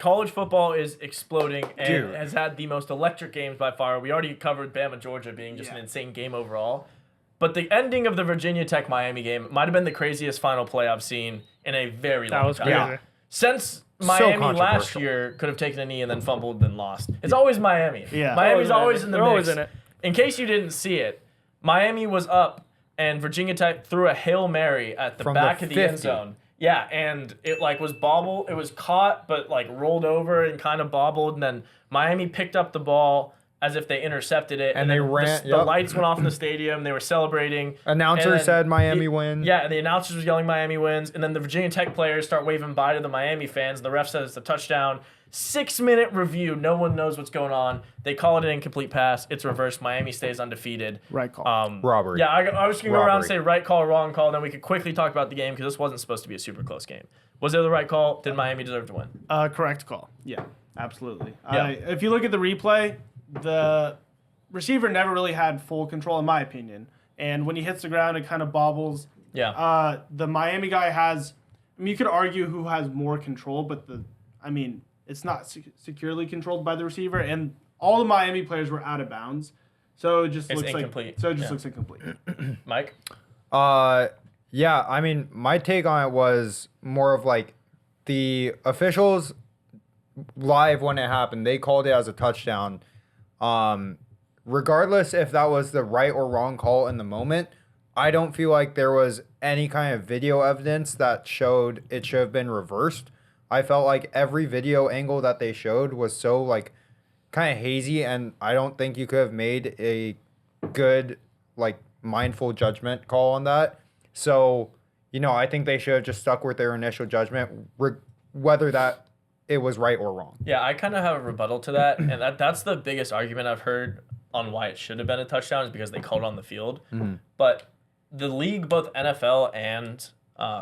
college football is exploding and has had the most electric games by far. We already covered Bama, Georgia being just an insane game overall. But the ending of the Virginia Tech Miami game might have been the craziest final play I've seen in a very long time. Crazy. Since Miami last year could have taken a knee and then fumbled and lost. It's always Miami. Yeah. Miami's always in the mix. Always in it. In case you didn't see it, Miami was up and Virginia Tech threw a Hail Mary at the back of the end zone. Yeah, and it was bobbled. It was caught, but rolled over and kind of bobbled. And then Miami picked up the ball as if they intercepted it. And they ran. The lights went off in the stadium. They were celebrating. Announcer said Miami wins. Yeah, and the announcers were yelling Miami wins. And then the Virginia Tech players start waving bye to the Miami fans. The ref says it's a touchdown. 6-minute review. No one knows what's going on. They call it an incomplete pass. It's reversed. Miami stays undefeated. Right call. Robbery. Yeah, I was going to go around and say right call, wrong call. Then we could quickly talk about the game because this wasn't supposed to be a super close game. Was it the right call? Did Miami deserve to win? Correct call. Yeah, absolutely. Yeah. If you look at the replay, the receiver never really had full control, in my opinion. And when he hits the ground, it kind of bobbles. Yeah. The Miami guy has. I mean, you could argue who has more control, but it's not securely controlled by the receiver, and all the Miami players were out of bounds, so it just looks incomplete. looks incomplete. Mike? Yeah, I mean, my take on it was more of the officials live when it happened, they called it as a touchdown. Regardless if that was the right or wrong call in the moment, I don't feel like there was any kind of video evidence that showed it should have been reversed. I felt like every video angle that they showed was so kind of hazy, and I don't think you could have made a good mindful judgment call on that. So, I think they should have just stuck with their initial judgment, whether that it was right or wrong. Yeah, I kind of have a rebuttal to that, and that's the biggest argument I've heard on why it should have been a touchdown is because they called it on the field. Mm-hmm. But the league, both NFL and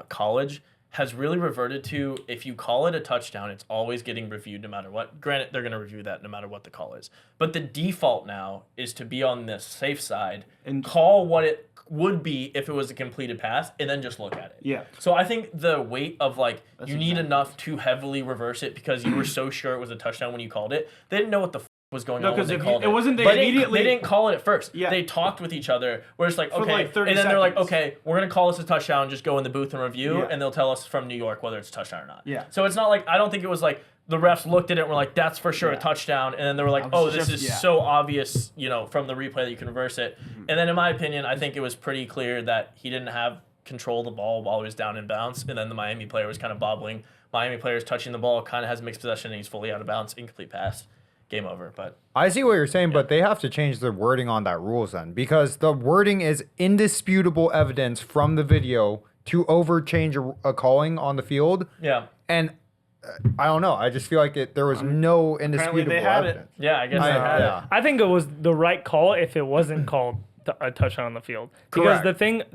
college, has really reverted to if you call it a touchdown, it's always getting reviewed no matter what. Granted, they're going to review that no matter what the call is. But the default now is to be on the safe side and call what it would be if it was a completed pass and then just look at it. Yeah. So I think the weight of you need enough to heavily reverse it because you were so sure it was a touchdown when you called it. They didn't know what the was going on when they called it. It wasn't they didn't call it at first. Yeah. They talked with each other where it's okay. And then they're like, okay, we're going to call this a touchdown, just go in the booth and review, and they'll tell us from New York whether it's a touchdown or not. Yeah. So it's not I don't think it was the refs looked at it and were like, that's for sure a touchdown. And then they were like, oh, this is so obvious, from the replay that you can reverse it. Mm-hmm. And then in my opinion, I think it was pretty clear that he didn't have control of the ball while he was down in bounds. And then the Miami player was kind of bobbling. Miami player is touching the ball, kind of has mixed possession, and he's fully out of bounds, incomplete pass. Game over. But I see what you're saying, but they have to change the wording on that rules then, because the wording is indisputable evidence from the video to overchange a calling on the field. Yeah. And I don't know. I just feel like there was no indisputable evidence. Yeah, I guess they had it. I think it was the right call if it wasn't called a touchdown on the field. Because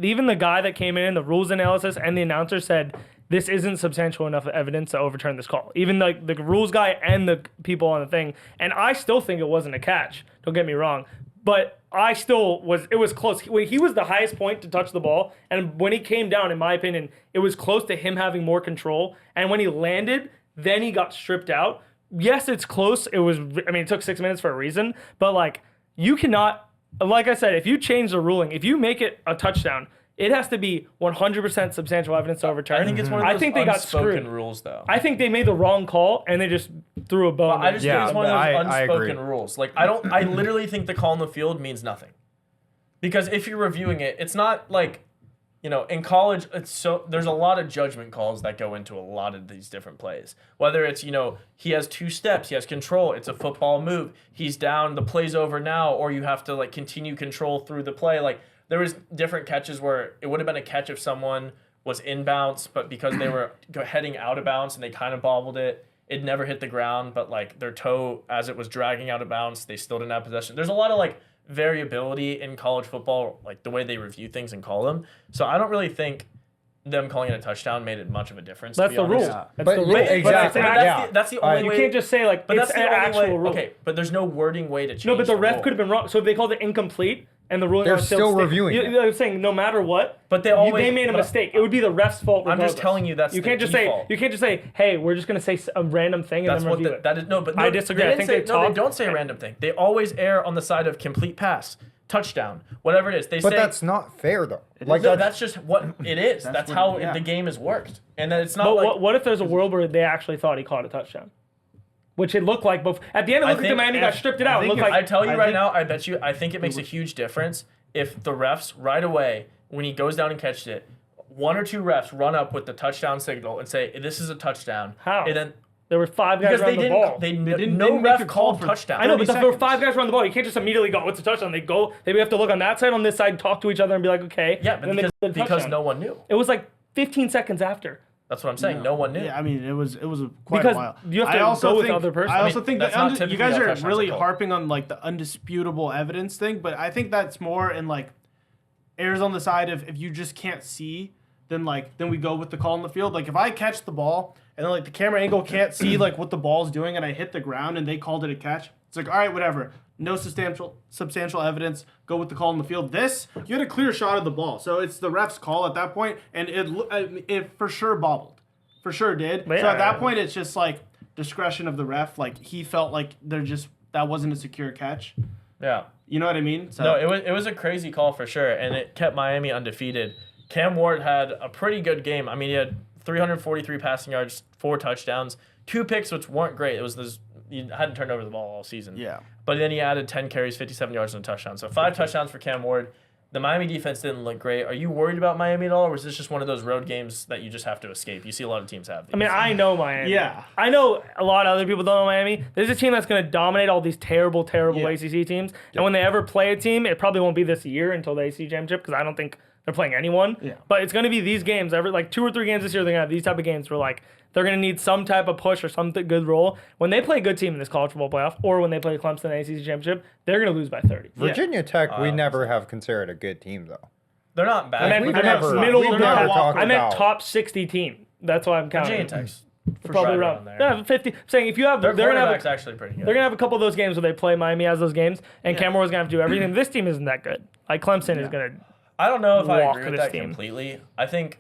even the guy that came in, the rules analysis, and the announcer said, this isn't substantial enough evidence to overturn this call. Even the rules guy and the people on the thing. And I still think it wasn't a catch. Don't get me wrong. But it was close. When he was the highest point to touch the ball, and when he came down, in my opinion, it was close to him having more control. And when he landed, then he got stripped out. Yes, it's close. It took 6 minutes for a reason. But you cannot, like I said, if you change the ruling, if you make it a touchdown, it has to be 100% substantial evidence to overturn. I think it's one of those unspoken rules, though. I think they made the wrong call and they just threw a bone. I just think it's one of those unspoken rules. I literally think the call on the field means nothing, because if you're reviewing it, it's not in college. There's a lot of judgment calls that go into a lot of these different plays. Whether it's he has 2 steps, he has control. It's a football move. He's down. The play's over now, or you have to continue control through the play. There was different catches where it would have been a catch if someone was inbounds, but because they were heading out of bounds and they kind of bobbled it, it never hit the ground, but their toe, as it was dragging out of bounds, they still didn't have possession. There's a lot of variability in college football, the way they review things and call them. So I don't really think them calling it a touchdown made it much of a difference. That's the rule. Yeah. That's the rule. Exactly. That's the only way. You can't just say but it's that's the an only actual way. rule. Okay, but there's no wording way to change. No, but the ref rule. could have been wrong. So if they called it incomplete, and the ruling They're on the field still sticks. reviewing it. They're saying no matter what, But they made a mistake. It would be the ref's fault. I'm Regardless. just telling you that's you the can't just default. say you can't just say, hey, we're just gonna say a random thing and That's then what review it. that is. No, but I disagree. They I didn't think say, they they don't say a random thing. They always err on the side of complete pass, touchdown, whatever it is. They But say that's not fair, though. no, that's just what it is. That's what how yeah. the game is worked, and then it's not But like. what if there's a world where they actually thought he caught a touchdown? Which it looked like, but at the end, it looked like the Miami got stripped it out. It looked I like tell you right now, I think it makes a huge difference if the refs right away when he goes down and catches it, one or two refs run up with the touchdown signal and say this is a touchdown. How? And then there were 5 guys because around the ball. they didn't no make ref a call called for touchdown. I know, but 30 there were 5 seconds. guys around the ball. You can't just immediately go, "What's a touchdown?" They go. They have to look on that side, on this side, talk to each other, and be like, "Okay." Yeah, and but then they because, call the because touchdown. no one knew. It was like 15 seconds after. That's what I'm saying. No one knew. Yeah, I mean, it was quite Because a while. you have to I also go with think, the other person. I I also mean, think that's that not you typically guys how are touchdowns really are called. harping on like the undisputable evidence thing, but I think that's more in like errs on the side of if you just can't see, then we go with the call on the field. Like if I catch the ball and then like the camera angle can't see like what the ball's doing and I hit the ground and they called it a catch, it's like all right, whatever. No substantial evidence. Go with the call on the field. This, you had a clear shot of the ball, so it's the ref's call at that point, and it for sure bobbled, for sure did. But So yeah, at that point, it's just like discretion of the ref. Like he felt like that wasn't a secure catch. Yeah. You know what I mean? So No, it was a crazy call for sure, and it kept Miami undefeated. Cam Ward had a pretty good game. I mean, he had 343 passing yards, 4 touchdowns, 2 picks, which weren't great. It was this he hadn't turned over the ball all season. Yeah. But then he added 10 carries, 57 yards, and a touchdown. So 5 touchdowns for Cam Ward. The Miami defense didn't look great. Are you worried about Miami at all, or is this just one of those road games that you just have to escape? You see a lot of teams have these. I mean, I know Miami. Yeah. I know a lot of other people don't know Miami. There's a team that's going to dominate all these terrible Yeah. ACC teams. And when they ever play a team, it probably won't be this year until the ACC championship because I don't think they're playing anyone. Yeah. But it's going to be these games. Every like 2 or 3 games this year, they're going to have these type of games where like they're going to need some type of push or some good role. When they play a good team in this college football playoff or when they play Clemson in the ACC championship, they're going to lose by 30. Virginia Tech, we never have considered a good team, though. they're not I bad. meant, we've I meant never- middle we've of the never pack. talked I meant about- top 60 team. That's why I'm counting. Virginia Tech's Probably right around there. Yeah, 50. I'm saying if you have, Their they're gonna have quarterback's a, actually pretty good. they're gonna have a couple of those games where they play Miami as those games, and Yeah. Cam Moore's gonna have to do everything. This team isn't that good. Like Clemson is gonna. I don't know if I walk agree with this that team. completely. I think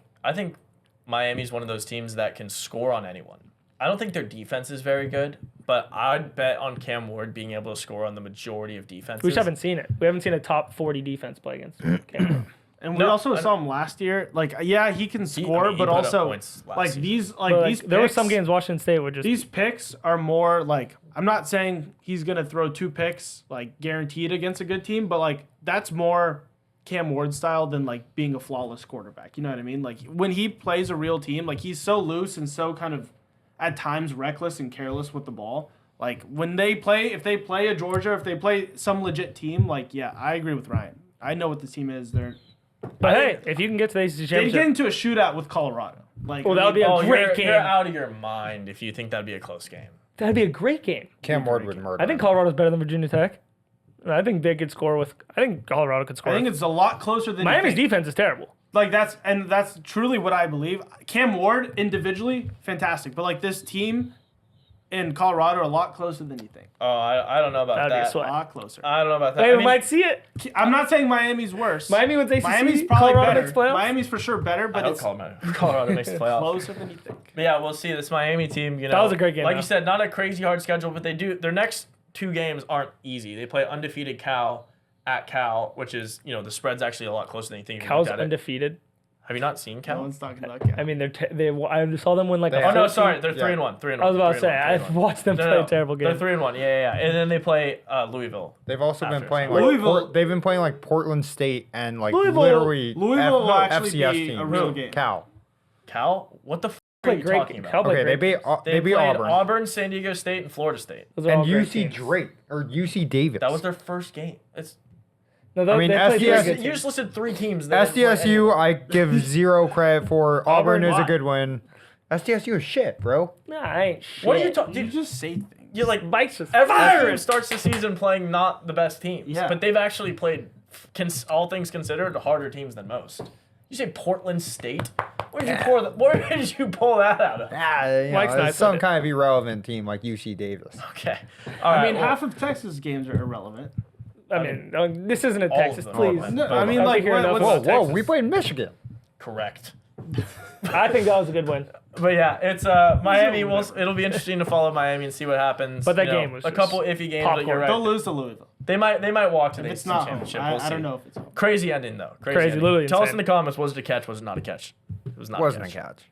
Miami's one of those teams that can score on anyone. I don't think their defense is very good, but I'd bet on Cam Ward being able to score on the majority of defenses. We just haven't seen it. We haven't seen a top 40 defense play against Cam Moore. And we No, also saw him last year. Like, yeah, he can score, he but put up also points last like season. these, But, like, these. there were picks- some games Washington State would just. These picks are more like I'm not saying he's gonna throw 2 picks like guaranteed against a good team, but like that's more Cam Ward style than like being a flawless quarterback. You know what I mean? Like when he plays a real team, like he's so loose and so kind of at times reckless and careless with the ball. Like when they play, if they play a Georgia, if they play some legit team, like yeah, I agree with Ryan. I know what the team is. but hey, if you can get to the ACC They championship, get into a shootout with Colorado. Like Well, that would be a Oh, great you're game. out of your mind if you think that'd be a close game. that'd be a great game. Cam Ward would murder. I think him. Colorado's better than Virginia Tech. And I think they could score with. I think Colorado could score. I think it's a lot closer than you Miami's think. defense is terrible. Like that's truly what I believe. Cam Ward individually, fantastic, but like this team in Colorado are a lot closer than you think. Oh, I don't know about That'd be a that. A sweat. lot closer. I don't know about that. Hey, I we mean, might see it. I'm not saying Miami's worse. Miami wins ACC. Miami's probably Colorado better. makes playoffs. Miami's for sure better, I but hope it's Colorado makes the playoffs. closer than you think. But yeah, we'll see. This Miami team, you know, That was a great game, Like though. you said, not a crazy hard schedule, but their next 2 games aren't easy. They play undefeated Cal at Cal, which is, you know, the spread's actually a lot closer than you think. If you Cal's look at it. undefeated. Have you not seen No Cal? one's talking about Cal. I mean, I saw them win like They a Oh no, 13 sorry, they're Yeah. 3-1. 3-1. I was about to say, 3-1, I've 3-1. watched them No, play no, a terrible game. They're 3-1. Yeah. And then they play Louisville. They've also been After. playing like Louisville- they've been playing like Portland State and like Louisville literally will actually FCS be teams. a real game. Cal. Cal? What the f*** are Played you great talking game. about? Cal played Okay, they great. beat they beat played Auburn San Diego State, and Florida State. Those are all and great UC teams. Drake or UC Davis. That was their first game. No, I mean, they played SDS very good You just teams. listed 3 teams. that didn't play SDSU. anyone. I give 0 credit for. Auburn is a why? good win. SDSU is shit, bro. Nah, I ain't shit. What are you talking? You Dude, just say things. you're like Mike's just every team fired. starts the season playing not the best teams, Yeah. but they've actually played, all things considered, harder teams than most. You say Portland State? Where did you pull that out of? Mike's It's nice some with it. kind of irrelevant team like UC Davis. Okay, all right. I mean, well, half of Texas games are irrelevant. I mean, this isn't a all of Texas, them. please. No, I mean, I like, think you're enough what's about Whoa, we played Michigan. Correct. I think that was a good win. But yeah, it's Miami. It'll be interesting to follow Miami and see what happens. But that You know, game was a couple iffy games. But you're popcorn. right. They'll lose to Louisville. They might walk to the It's ACC not home. championship. We'll I don't see. know if it's home. Crazy ending though. Crazy, ending. literally Tell us insane. in the comments, was it a catch? Was it not a catch? It was not. Wasn't a catch. a catch.